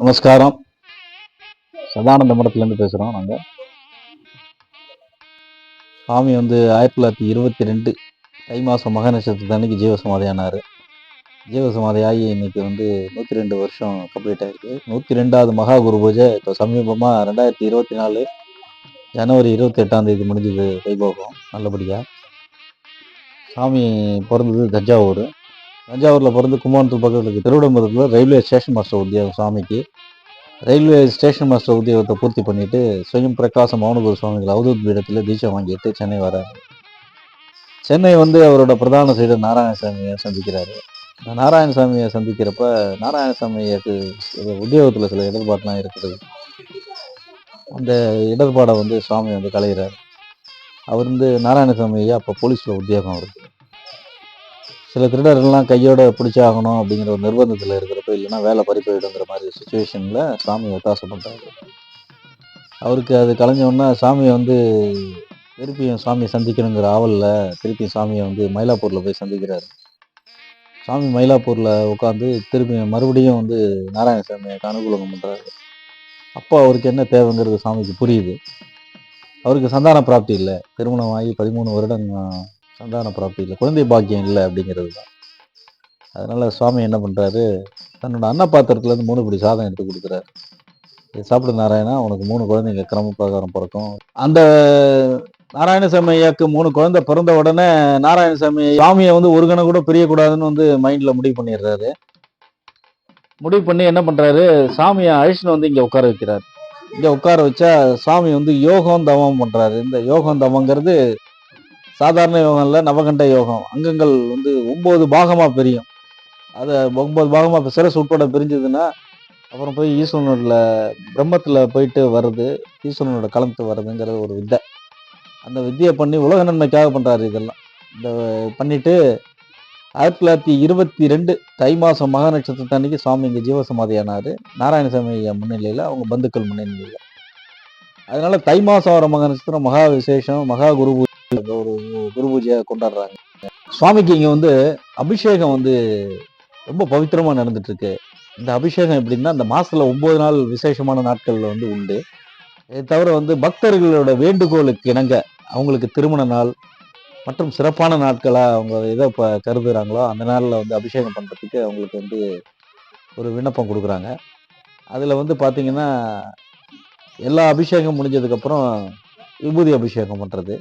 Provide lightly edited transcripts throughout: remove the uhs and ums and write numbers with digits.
நமஸ்காரம். சதானந்த மடத்துலேருந்து பேசுகிறோம் நாங்கள். சாமி 1922 தை மாதம் மக நட்சத்திரத்து அன்னைக்கு ஜீவசமாதி ஆனார். ஜீவசமாதி ஆகி இன்னைக்கு 102 வருஷம் கம்ப்ளீட் ஆகிருக்கு. 102வது மகா குரு பூஜை இப்போ சமீபமாக 2024 ஜனவரி 28 முடிஞ்சது வைபோகம் நல்லபடியாக. சாமி பிறந்தது தஞ்சாவூர். தஞ்சாவூரில் பிறந்து கும்பகோணத்துக்கு பக்கத்தில் திருவிடம்பரத்தில் ரயில்வே ஸ்டேஷன் மாஸ்டர் உத்தியோகம் சாமிக்கு. ரயில்வே ஸ்டேஷன் மாஸ்டர் உத்தியோகத்தை பூர்த்தி பண்ணிட்டு ஸ்வயம் பிரகாச மௌனகுரு சுவாமிகள் அவதூத் பீடத்தில் தீட்சை வாங்கிட்டு சென்னை வராரு. சென்னை அவரோட பிரதான சீடர் நாராயணசாமியை சந்திக்கிறாரு. நாராயணசாமியை சந்திக்கிறப்ப நாராயணசாமிக்கு உத்தியோகத்தில் சில இடர்பாடுலாம் இருக்குது. அந்த இடர்பாடை சுவாமி கலைகிறார். அவர் நாராயணசாமி ஐயா அப்போ போலீஸில் உத்தியோகம் வருது. சில திருடர்கள்லாம் கையோட பிடிச்சாகணும் அப்படிங்கிற ஒரு நிர்பந்தத்தில் இருக்கிறப்ப, இல்லைன்னா வேலை பறி போயிடுங்கிற மாதிரி சுச்சுவேஷனில் சாமி ஒத்தாசை பண்ணுறாரு. அவருக்கு அது கலைஞ்சோன்னா சாமியை திருப்பியும் சாமியை சந்திக்கணுங்கிற ஆவலில் திருப்பியும் சாமியை மயிலாப்பூரில் போய் சந்திக்கிறாரு. சாமி மயிலாப்பூரில் உட்காந்து திருப்பியும் மறுபடியும் நாராயணசாமியை அனுகூலம் பண்ணுறாரு. அப்போ அவருக்கு என்ன தேவைங்கிறது சாமிக்கு புரியுது. அவருக்கு சந்தான பிராப்தி இல்லை. திருமணம் ஆகி 13 வருடம் சந்தான பிராப்தி இல்லை, குழந்தை பாக்கியம் இல்லை அப்படிங்கிறது தான். அதனால் சுவாமி என்ன பண்ணுறாரு, தன்னோட அன்ன பாத்திரத்துலேருந்து 3 படி சாதம் எடுத்து கொடுக்குறாரு. இது சாப்பிடு நாராயணா, உனக்கு 3 குழந்தைங்க கிரம பிரகாரம் பிறக்கும். அந்த நாராயணசாமி ஐயாவுக்கு 3 குழந்தை பிறந்த உடனே நாராயணசாமி சாமியை ஒரு கணம் கூட பிரியக்கூடாதுன்னு மைண்டில் முடிவு பண்ணிடுறாரு. முடிவு பண்ணி என்ன பண்ணுறாரு, சாமியை அழிச்சுன்னு இங்கே உட்கார வைக்கிறார். இங்கே உட்கார வச்சா சாமி யோகம் தவம் பண்ணுறாரு. இந்த யோகம் தவங்கிறது சாதாரண யோகம் இல்லை, நவகண்ட யோகம். அங்கங்கள் 9 பாகமாக பிரியும். அதை 9 பாகமாக சிரசு உட்பட பிரிஞ்சதுன்னா அப்புறம் போய் ஈஸ்வரனோட பிரம்மத்தில் போயிட்டு வருது, ஈஸ்வரனோட கலந்து வருதுங்கிறது ஒரு வித்தை. அந்த வித்தியை பண்ணி உலக நன்மைக்காக பண்ணுறாரு. இதெல்லாம் இந்த பண்ணிட்டு 1922 தை மாதம் மகா நட்சத்திரத்து அன்னைக்கு சுவாமி இங்கே ஜீவசமாதி ஆனார். நாராயணசாமி முன்னிலையில், அவங்க பந்துக்கள் முன்னிலையில். அதனால தை மாதம் வர மகா நட்சத்திரம் மகா விசேஷம், மகா குரு ஒரு குரு பூஜையை கொண்டாடுறாங்க. சுவாமிக்கு இங்கே அபிஷேகம் ரொம்ப பவித்திரமாக நடந்துட்டு இருக்கு. இந்த அபிஷேகம் எப்படின்னா, இந்த மாசத்துல 9 நாள் விசேஷமான நாட்கள்ல உண்டு. இதை தவிர பக்தர்களோட வேண்டுகோளுக்கு இணங்க அவங்களுக்கு திருமண நாள் மற்றும் சிறப்பான நாட்களா அவங்க எதை கருதுறாங்களோ அந்த நாளில் அபிஷேகம் பண்றதுக்கு அவங்களுக்கு ஒரு விண்ணப்பம் கொடுக்குறாங்க. அதில் பார்த்தீங்கன்னா, எல்லா அபிஷேகம் முடிஞ்சதுக்கப்புறம் விபூதி அபிஷேகம் பண்ணுறது.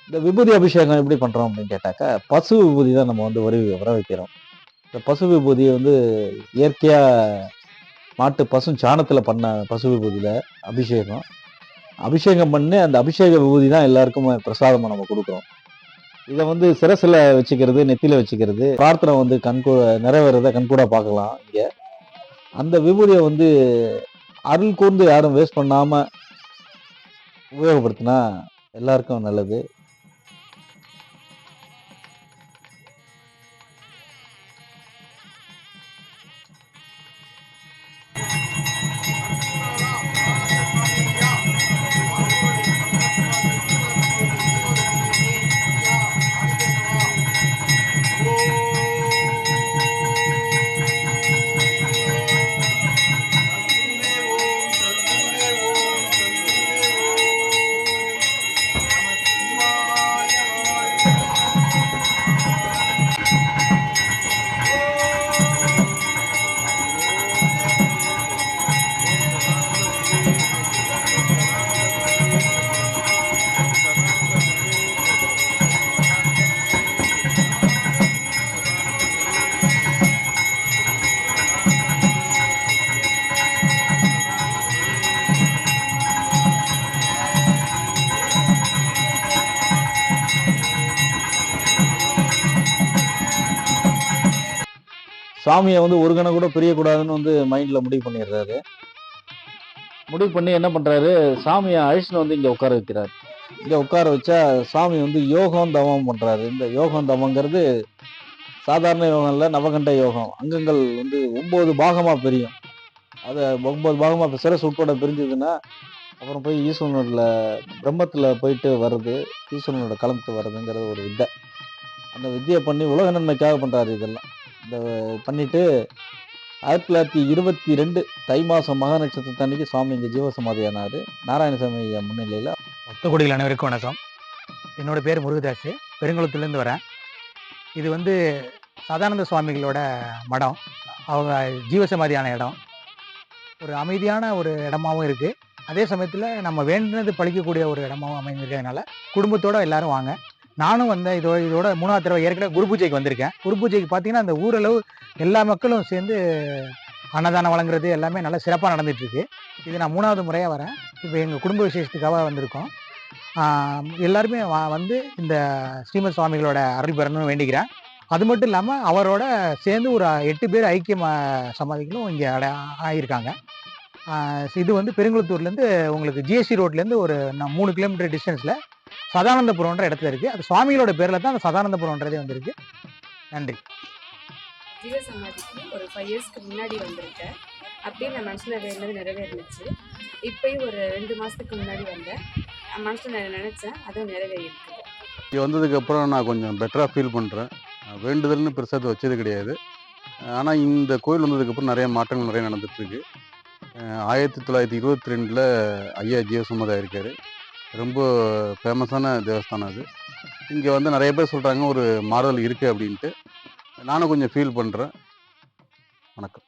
இந்த விபூதி அபிஷேகம் எப்படி பண்ணுறோம் அப்படின்னு கேட்டாக்கா, பசு விபூதி தான் நம்ம வர வைக்கிறோம். இந்த பசு விபூதியை இயற்கையாக மாட்டு பசு சாணத்தில் பண்ண பசு விபூதியில் அபிஷேகம் பண்ணி அந்த அபிஷேக விபூதி தான் எல்லாருக்கும் பிரசாதமாக நம்ம கொடுக்குறோம். இதை சிரசில் வச்சுக்கிறது, நெத்தியில் வச்சுக்கிறது, பிரார்த்தனை கண்கூட நிறைவேறதை கண்கூட பார்க்கலாம். இங்கே அந்த விபூதியை அருள் கூர்ந்து யாரும் வேஸ்ட் பண்ணாமல் உபயோகப்படுத்தினா எல்லாருக்கும் நல்லது. சாமியை ஒரு கணம் கூட பிரியக்கூடாதுன்னு மைண்டில் முடிவு பண்ணிடுறாரு. முடிவு பண்ணி என்ன பண்ணுறாரு, சாமியை அழிச்சுன்னு இங்கே உட்கார வைக்கிறார். இங்கே உட்கார வச்சா சாமி யோகம் தவம் பண்ணுறாரு. இந்த யோகம் தவங்கிறது சாதாரண யோகம் இல்லை, நவகண்ட யோகம். அங்கங்கள் 9 பாகமாக பிரியும். அதை 9 பாகமாக சிரசு உட்பட பிரிஞ்சதுன்னா அப்புறம் போய் ஈஸ்வரனோட பிரம்மத்தில் போயிட்டு வருது, ஈஸ்வரனோட கலந்து வருதுங்கிறது ஒரு வித்தை. அந்த வித்தியை பண்ணி உலக நன்மைக்காக பண்ணுறாரு. இதெல்லாம் இந்த பண்ணிட்டு 1922 தை மாசம் மக நட்சத்திரத்தன்னைக்கு சுவாமி இங்க ஜீவசமாதியானாரு. நாராயணசாமி ஐயா முன்னிலையில. பக்தகோடிகள் அனைவருக்கும் வணக்கம். என்னோட பேர் முருகதாஸ், பெருங்குளத்துலேருந்து வரேன். இது வந்து சதானந்த சுவாமிகளோட மடம். அவங்க ஜீவசமாதியான இடம். ஒரு அமைதியான ஒரு இடமாவும் இருக்குது. அதே சமயத்தில் நம்ம வேண்டினது பழிக்கக்கூடிய ஒரு இடமாவும் அமைந்திருக்கிறதுனால குடும்பத்தோடு எல்லாரும் வாங்க. நானும் வந்தேன். இதோட 3வது தடவை. ஏற்கனவே குரு பூஜைக்கு வந்திருக்கேன். குரு பூஜைக்கு பார்த்தீங்கன்னா அந்த ஊரளவு எல்லா மக்களும் சேர்ந்து அன்னதானம் வழங்குறது எல்லாமே நல்லா சிறப்பாக நடந்துகிட்ருக்கு. இது நான் 3வது முறையாக வரேன். இப்போ எங்கள் குடும்ப விசேஷத்துக்காக வந்திருக்கோம். எல்லாருமே வந்து இந்த ஸ்ரீமத் சுவாமிகளோட அருள் பெறணும்னு வேண்டிக்கிறேன். அது மட்டும் இல்லாமல் அவரோட சேர்ந்து ஒரு 8 பேர் ஐக்கிய சமாதிகளும் இங்கே ஆகியிருக்காங்க. இது வந்து பெருங்குளத்தூர்லேருந்து உங்களுக்கு ஜிஎஸ்டி ரோட்லேருந்து ஒரு 3 கிலோமீட்டர் டிஸ்டன்ஸில் சதானந்தபுரம்ன்ற இடத்துல இருக்குது. அது சுவாமிகளோட பேரில் தான் அந்த சதானந்தபுரம்ன்றதே வந்திருக்கு. நன்றி. ஜீவசமாதிக்கு ஒரு 5 இயர்ஸ்க்கு முன்னாடி வந்திருக்கேன். அப்படியே நான் மனசில் வேண்டினது நிறைவேறிச்சு. இப்போயும் ஒரு 2 மாதத்துக்கு முன்னாடி வந்தேன். மனசில் நினச்சேன், அதுவும் நிறைவேறியிருக்கு. இங்கே வந்ததுக்கப்புறம் நான் கொஞ்சம் பெட்டராக ஃபீல் பண்ணுறேன். வேண்டுதல்னு பெருசாக வச்சது கிடையாது. ஆனால் இந்த கோயில் வந்ததுக்கப்புறம் நிறைய மாற்றங்கள் நிறைய நடந்துகிட்ருக்கு. 1922 ஐயா ஜீவசமாதி ஆயிருக்காரு. ரொம்ப ஃபேமஸான தேவஸ்தானம் அது. இங்கே வந்து நிறைய பேர் சொல்கிறாங்க ஒரு மாறுதல் இருக்குது அப்படின்ட்டு. நானும் கொஞ்சம் ஃபீல் பண்ணுறேன். வணக்கம்.